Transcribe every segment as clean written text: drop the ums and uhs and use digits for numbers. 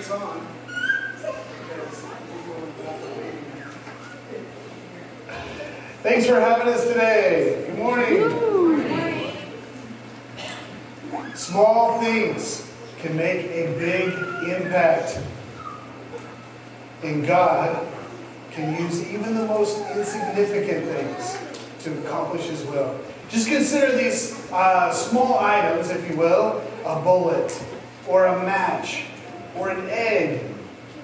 this on. Thanks for having us today. Good morning. Small things can make a big impact. And God can use even the most insignificant things to accomplish His will. Just consider these small items, if you will, a bullet, or a match, or an egg,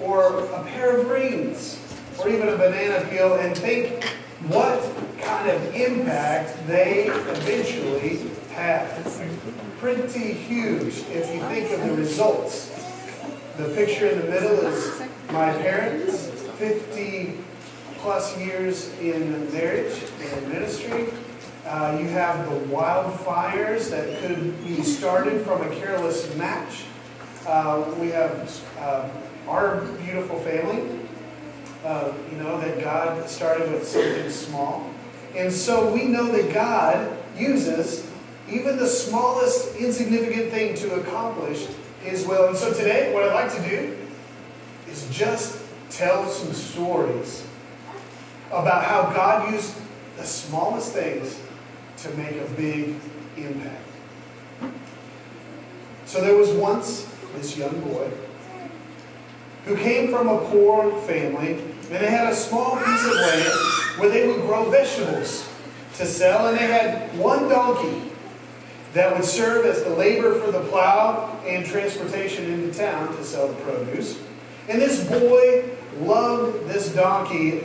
or a pair of rings, or even a banana peel, and think what kind of impact they eventually have. Pretty huge if you think of the results. The picture in the middle is my parents, 50 plus years in marriage and ministry. You have the wildfires that could be started from a careless match. We have our beautiful family, that God started with something small. And so we know that God uses even the smallest insignificant thing to accomplish His will. And so today, what I'd like to do is just tell some stories about how God used the smallest things to make a big impact. So there was once this young boy who came from a poor family, and they had a small piece of land where they would grow vegetables to sell, and they had one donkey that would serve as the labor for the plow and transportation into town to sell the produce. And this boy loved this donkey.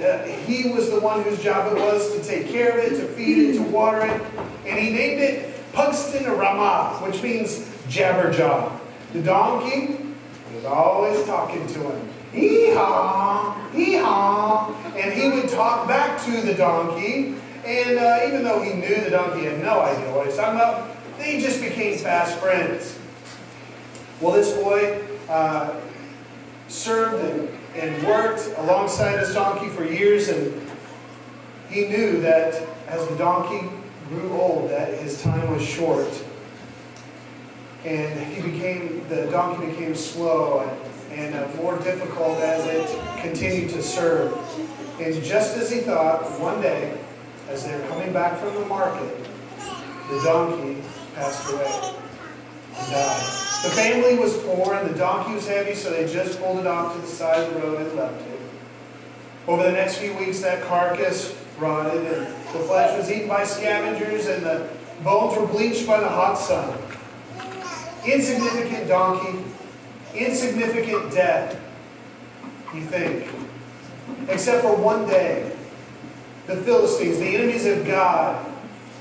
He was the one whose job it was to take care of it, to feed it, to water it. And he named it Pugston Ramah, which means jabberjaw. The donkey was always talking to him. Hee-haw, hee-haw. And he would talk back to the donkey. And even though he knew the donkey had no idea what he was talking about, they just became fast friends. Well, this boy served and worked alongside this donkey for years, and he knew that as the donkey grew old, that his time was short. And the donkey became slow and more difficult as it continued to serve. And just as he thought, one day, as they're coming back from the market, the donkey passed away and died. The family was poor and the donkey was heavy, so they just pulled it off to the side of the road and left it. Over the next few weeks, that carcass rotted, and the flesh was eaten by scavengers, and the bones were bleached by the hot sun. Insignificant donkey, insignificant death, you think. Except for one day, the Philistines, the enemies of God,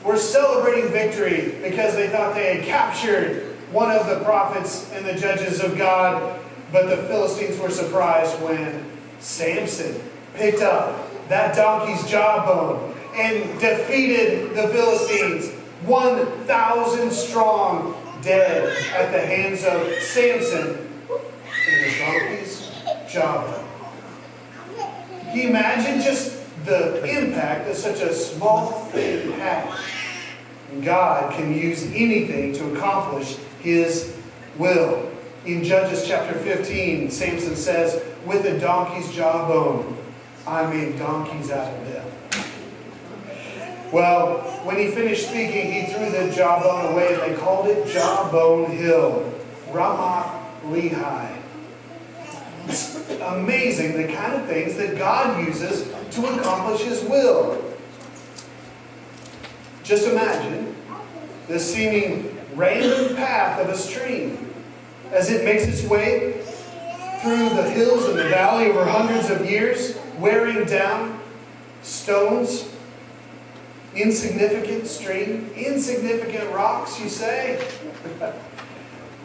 were celebrating victory because they thought they had captured one of the prophets and the judges of God. But the Philistines were surprised when Samson picked up that donkey's jawbone and defeated the Philistines, 1,000 strong, dead at the hands of Samson and the donkey's jawbone. Can you imagine just the impact that such a small thing had? God can use anything to accomplish His will. In Judges chapter 15, Samson says, "With a donkey's jawbone, I made donkeys out of them." Well, when he finished speaking, he threw the jawbone away, and they called it Jawbone Hill, Ramoth Lehi. It's amazing the kind of things that God uses to accomplish His will. Just imagine the seeming random path of a stream as it makes its way through the hills and the valley over hundreds of years, wearing down stones. Insignificant stream, insignificant rocks, you say?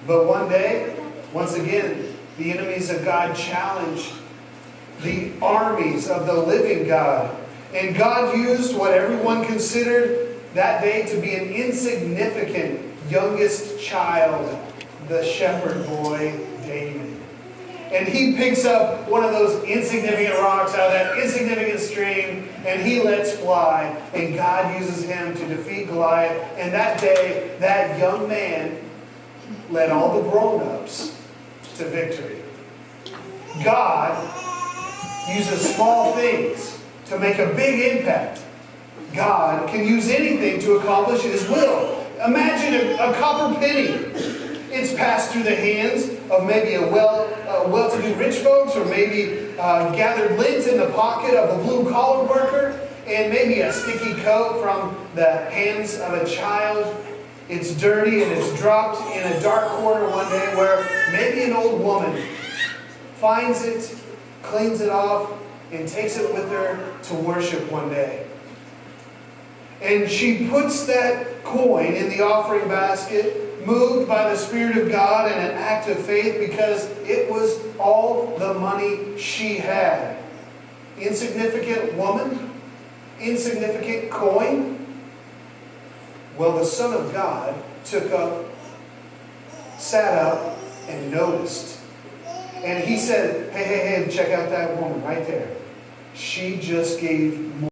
But one day, once again, the enemies of God challenge the armies of the living God. And God used what everyone considered that day to be an insignificant youngest child, the shepherd boy David. And he picks up one of those insignificant rocks out of that insignificant stream, and he lets fly. And God uses him to defeat Goliath. And that day, that young man led all the grown-ups to victory. God uses small things to make a big impact. God can use anything to accomplish His will. Imagine a copper penny. It's passed through the hands of maybe a well-to-do rich folks, or maybe gathered lint in the pocket of a blue-collar worker, and maybe a sticky coat from the hands of a child. It's dirty and it's dropped in a dark corner one day where maybe an old woman finds it, cleans it off, and takes it with her to worship one day. And she puts that coin in the offering basket, moved by the Spirit of God and an act of faith, because it was all the money she had. Insignificant woman, insignificant coin. Well, the Son of God took up, sat up, and noticed. And He said, hey, check out that woman right there. She just gave more.